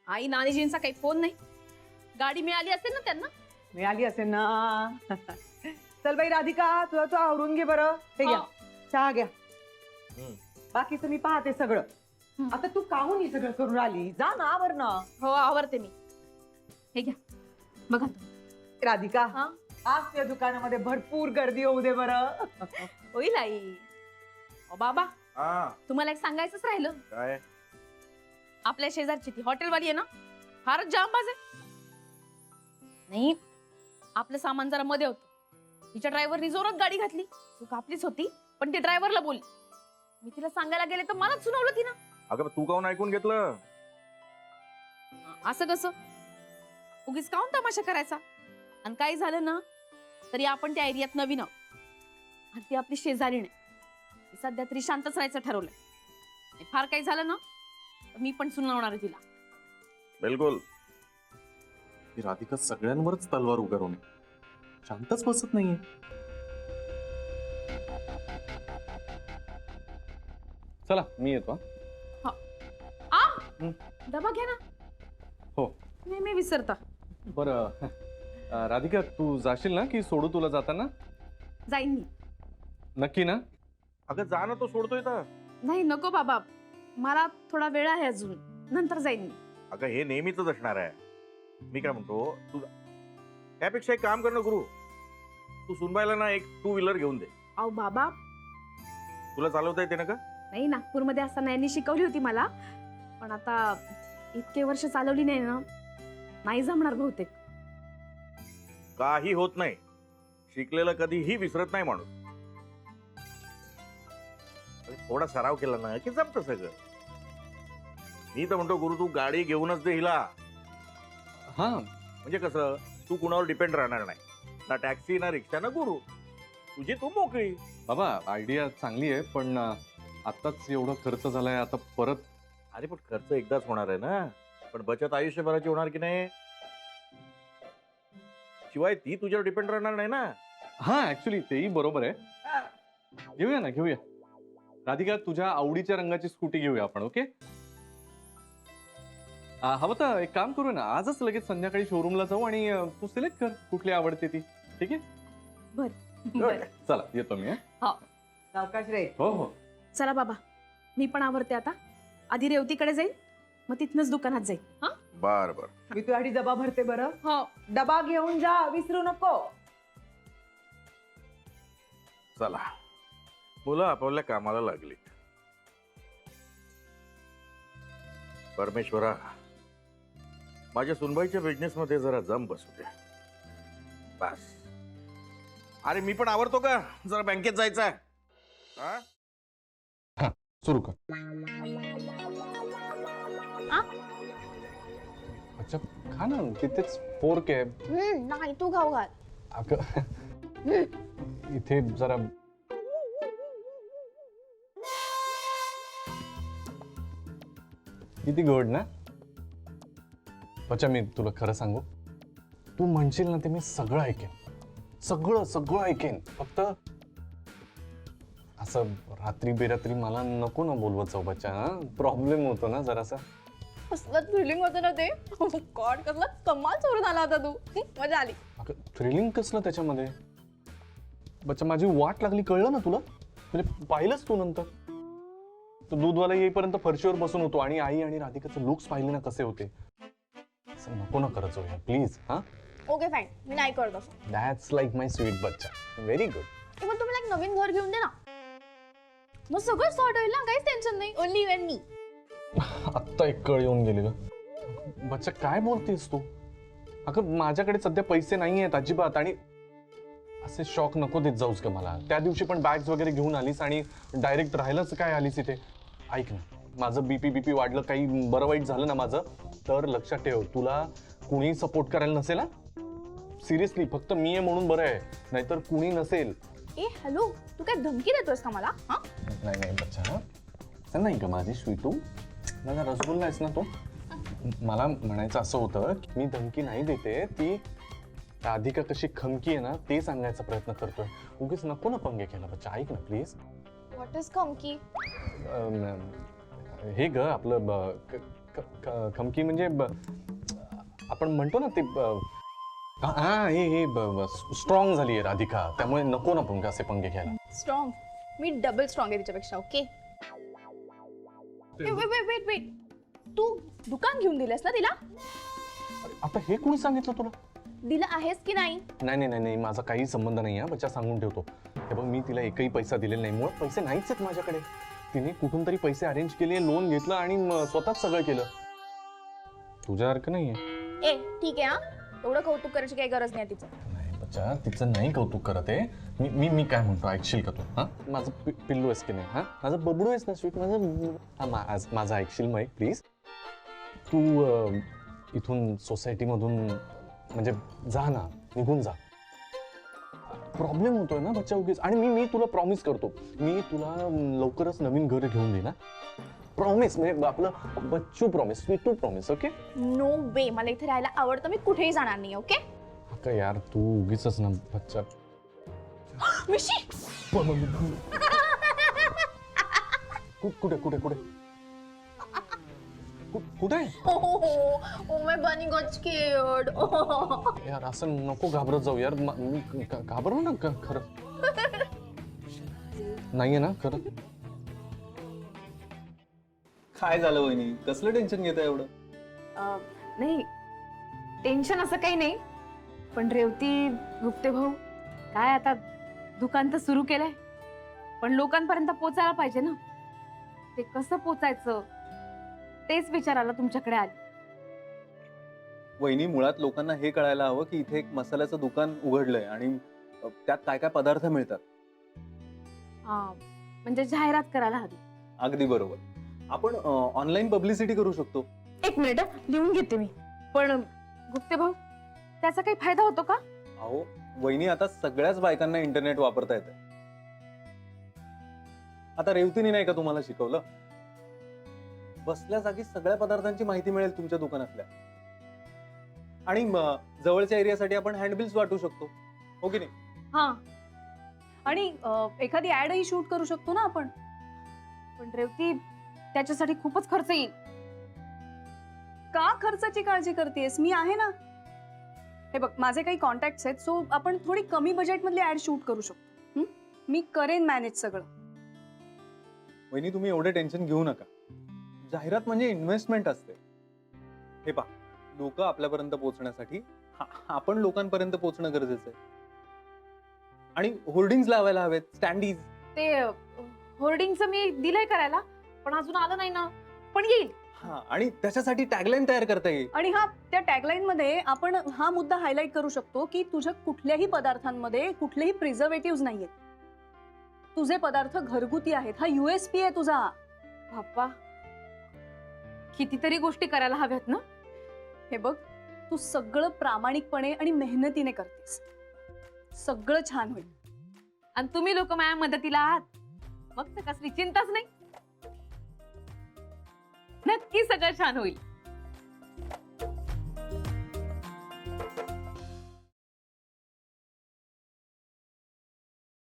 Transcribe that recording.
आई नानीजींचा काही फोन नाही. गाडी मिळाली असेल ना त्यांना? मिळाली असेल ना. चल बाई राधिका, तुला तू आवरून घे बरं. हे घ्या, चहा घ्या. बाकीचं मी पाहते सगळं. आता तू काहून हे सगळं करून आली? जा ना, आवर ना. हो आवरते मी. हे घ्या बघा. राधिका, हा आज त्या दुकानामध्ये भरपूर गर्दी होऊ दे बरं. होईल आई. बाबा हा तुम्हाला एक सांगायचंच राहिलं. काय? आपल्या शेजारची ती हॉटेलवाली आहे ना, फारच जामबाज आहे. नाही, आपलं सामान जरा मध्ये होतं. तिच्या ड्रायव्हरनी जोरात गाडी घातली. चूक आपलीच होती, पण ती ड्रायव्हरला बोलली. मी तिला सांगायला गेले तर मलाच सुनावलं तिनं. अगं तू काऊन ऐकून घेतलं? असं कसं? उगीच काऊन तमाशा करायचा? आणि काही झालं ना तरी आपण त्या एरियात नवीन आहोत. आणि ती आपली शेजारी नाही. सध्या तरी शांतच राहायचं ठरवलंय. फार काही झालं ना तर मी पण सुनावणार आहे तिला. बिलकुल. ही राधिका सगळ्यांवरच तलवार उगारवणे, शांतच बसत नाहीये. चला मी येतो. डबा घ्या ना. हो. मी विसरता. बरं राधिका, तू जाशील ना की सोडू तुला जाताना? जाईन मी. नक्की ना? अगं जा ना, तो सोडतोय तर. नाही नको बाबा, मला थोडा वेळ आहे अजून, नंतर जाईन मी. अगं हे नेहमीच असणार आहे. मी काय म्हणतो, तू त्यापेक्षा एक काम कर ना गुरु. तू सुनबाईला ना एक 2 व्हीलर घेऊन दे. अहो बाबा, तुला चालवता येते ना का? नाही, नागपूरमध्ये असताना यांनी शिकवली होती मला, पण आता इतके वर्ष चालवली नाही ना, नाही जमणार बहुतेक. काही होत नाही. शिकलेलं कधीही विसरत नाही माणूस. थोडा सराव केला ना की जमतं सगळं. मी तर म्हणतो गुरु, तू गाडी घेऊनच दे हिला. हा, म्हणजे कसं, तू कुणावर डिपेंड राहणार नाही. ना टॅक्सी ना रिक्षा ना गुरु. तुझी तू मोकळी. बाबा आयडिया चांगली आहे, पण आताच एवढा खर्च झालाय, आता परत. अरे पण खर्च एकदाच होणार आहे ना, पण बचत आयुष्यभराची होणार की नाही. शिवाय ती तुझ्यावर डिपेंड राहणार नाही ना. हा ऍक्च्युली तेही बरोबर आहे. घेऊया ना, घेऊया. राधिका, तुझ्या आवडीच्या रंगाची स्कूटी घेऊया आपण. ओके, हवं तर एक काम करूया ना, आजच लगेच संध्याकाळी शोरूमला जाऊ आणि तू सिलेक्ट कर कुठली आवडते ती. ठीक आहे? बरं. चला येतो मी. सावकाश रे. हो हो. चला बाबा, मी पण आवरते आता. आधी रेवतीकडे जाईल, मग तिथनच दुकानात जाईल. हा बर बर. मी तुझ्यासाठी डबा भरते बरं. हो. डबा घेऊन जा, विसरू नको. चला, मुलं आपापल्या कामाला लागली. परमेश्वरा, माझ्या सुनबाईच्या बिझनेस मध्ये जरा जम बसू दे बस. अरे मी पण आवरतो का, जरा बँकेत जायचंय. सुरू कर. अच्छा खा ना, तिथेच फोर्क आहे. नाही, तू खाऊ घाल. अगं इथे जरा. किती गोड ना. अच्छा मी तुला खरं सांगू, तू म्हणशील ना ते मी सगळं ऐकेन. सगळं सगळं ऐकेन. फक्त असं रात्री बेरात्री मला नको ना बोलवत जाऊ बच्चा. प्रॉब्लेम होतो ना जरासा. कसलं थ्रिलिंग होतं ना ते. गॉड, कसला कमाल चोरून आला होता तू. मजा आली. थ्रिलिंग कसलं त्याच्यामध्ये? बच्चा माझी वाट लागली, कळलं ना तुला? म्हणजे पाहिलंच तू नंतर. तो दूधवाला येईपर्यंत फरशीवर बसून होतो आणि आई आणि राधिकाचे लुक्स पाहिले ना कसे होते. असं नको ना करत जाऊया प्लीज. हा ओके फाईन, मी नाही करत असं. दॅट्स लाईक माय स्वीट बच्चा. Very good. पण तुम्हाला एक नवीन घर घेऊन दे ना, मग सगळं सॉर्ट होईल ना. काहीच टेन्शन नाही. ओनली यू अँड मी. आत्ता एक कळ येऊन गेली ग. बच्चा काय बोलतेस तू? अगं माझ्याकडे सध्या पैसे नाही आहेत अजिबात, आणि असे शॉक नको देत जाऊस का मला. त्या दिवशी पण बॅग्स वगैरे घेऊन आलीस आणि डायरेक्ट राहिलंच काय आलीस इथे. ऐक ना, माझं बीपी वाढलं, काही बरं वाईट झालं ना माझं, तर लक्षात ठेव, तुला कुणी सपोर्ट करायला नसेल. हा सिरियसली, फक्त मी आहे म्हणून बरं आहे, नाहीतर कुणी नसेल. ए हॅलो, तू काय धमकी देतोयस का मला? हा नाही नाही बच्चा, असं नाही का माझी स्वीटू, माझा रसगुल्ला आहेस ना तो. मला म्हणायचं असं होतं की मी धमकी नाही देते, ती राधिका कशी खमकी आहे ना ते सांगायचा प्रयत्न करतोय. उगीच नको ना पंगे केला बच्चा. ऐक ना प्लीज. What is खमकी? हे ग आपलं खमकी म्हणजे आपण म्हणतो ना ते हा हे स्ट्रॉंग झाली आहे राधिका, त्यामुळे नको ना पण असे पंगे घ्यायला. स्ट्रॉंग? मी डबल स्ट्रॉंग आहे तिच्यापेक्षा. ओके वेट वेट, तू दुकान घेऊन दिलंस ना तिला? आता हे कोणी सांगितलं तुला? दिलं आहेस की नाही? नाही माझा काही संबंध नाही आहे बच्चा, सांगून ठेवतो. हे बघ, मी तिला एकही पैसा दिलेला नाही, मुळात पैसे नाहीच आहेत माझ्याकडे. तिने कुठून तरी पैसे अरेंज केले, लोन घेतलं आणि स्वतःच सगळं केलं. तुझ्यासारखं नाहीये. ए ठीक आहे, हा एवढं कौतुक करायची काही गरज नाही तिचं. नाही बच्चा, तिचं नाही कौतुक करत आहे मी. मी काय म्हणतो ऐकशील का तू? हा, माझं पिल्लू आहेस की नाही? हा, माझं बबडू आहेस ना स्वीट, माझं ऐकशील मग प्लीज? तू इथून सोसायटीमधून म्हणजे जा ना, निघून जा. प्रॉब्लेम होतोय ना बच्चा उगीच. आणि मी तुला प्रॉमिस करतो, मी तुला लवकरच नवीन घर घेऊन देईन. प्रॉमिस, म्हणजे आपलं Bachchu promise, Sweetu promise. Okay? No वे, मला इथे राहायला आवडतं, मी कुठेही जाणार नाही. ओके का यार, तू उगीच ना बच्चा. मिशी कुठे कुठे कुठे कुठे? ओ माय बनी गॉट स्केअर्ड. यार असं नको घाबरत जाऊ यार. मी घाबरलो ना खरं. नाहीये ना खरं? काय झालं वहिनी, कसलं टेन्शन घेता एवढं? नाही, टेन्शन असं काही नाही, पण रेवती गुप्ते भाऊ, काय आता दुकान तर सुरू केलंय, पण लोकांपर्यंत पोचायला पाहिजे ना. ते कसं पोचायचं तेच विचारायला तुमच्याकडे आले. वहिनी, मुळात लोकांना हे कळायला हवं की इथे एक मसाल्याचं दुकान उघडलंय आणि त्यात काय काय पदार्थ मिळतात. हा, म्हणजे जाहिरात करायला हवी. अगदी बरोबर. आपण ऑनलाईन पब्लिसिटी करू शकतो. एक मिनिट, लिहून घेते मी. पण गुप्ते भाऊ, त्याचा काही फायदा होतो का? अहो वहिनी, आता सगळ्याच बायकांना इंटरनेट वापरता येतं. आता रेवतीने नाही का तुम्हाला शिकवलं? बसल्या जागी सगळ्या पदार्थांची माहिती मिळेल तुमच्या दुकानातल्या. आणि जवळच्या एरियासाठी आपण हँडबिल्स वाटू शकतो, हो की नाही? हा, आणि एखादी ऍडही शूट करू शकतो ना आपण. पण रेवती, त्याच्यासाठी खूपच खर्च येईल. का खर्चाची काळजी करतेस? मी आहे ना. हे बघ, माझे काही कॉन्टॅक्ट्स आहेत, सो आपण थोडी कमी बजेटमधली ऍड शूट करू शकतो. मी करेन मॅनेज सगळं. वहिनी, तुम्ही एवढे टेन्शन घेऊ नका. जाहिरात म्हणजे इन्व्हेस्टमेंट असते. हे पहा, लोक आपल्यापर्यंत पोहोचण्यासाठी आपण लोकांपर्यंत पोहोचणं गरजेचं आहे. आणि होर्डिंग्स लावायला हवेत, स्टँडीज. ते होर्डिंगचं मी दिलंय करायला, पण अजून आलं नाही ना. पण येईल. हा, आणि त्याच्यासाठी टॅगलाईन तयार करता येईल. आणि त्या टॅगलाईन मध्ये आपण हा मुद्दा हायलाइट करू शकतो की तुझ्या कुठल्याही पदार्थांमध्ये कुठलेही प्रिझर्वेटिव्ह नाहीयेत. तुझे पदार्थ घरगुती आहेत. हा USP आहे तुझा. बाप्पा, कितीतरी गोष्टी करायला हव्यात ना. हे बघ, तू सगळं प्रामाणिकपणे आणि मेहनतीने करतेस. सगळं छान होईल. आणि तुम्ही लोक माझ्या मदतीला आहात, मग तर कसली चिंताच नाही. नक्की सगळं छान होईल.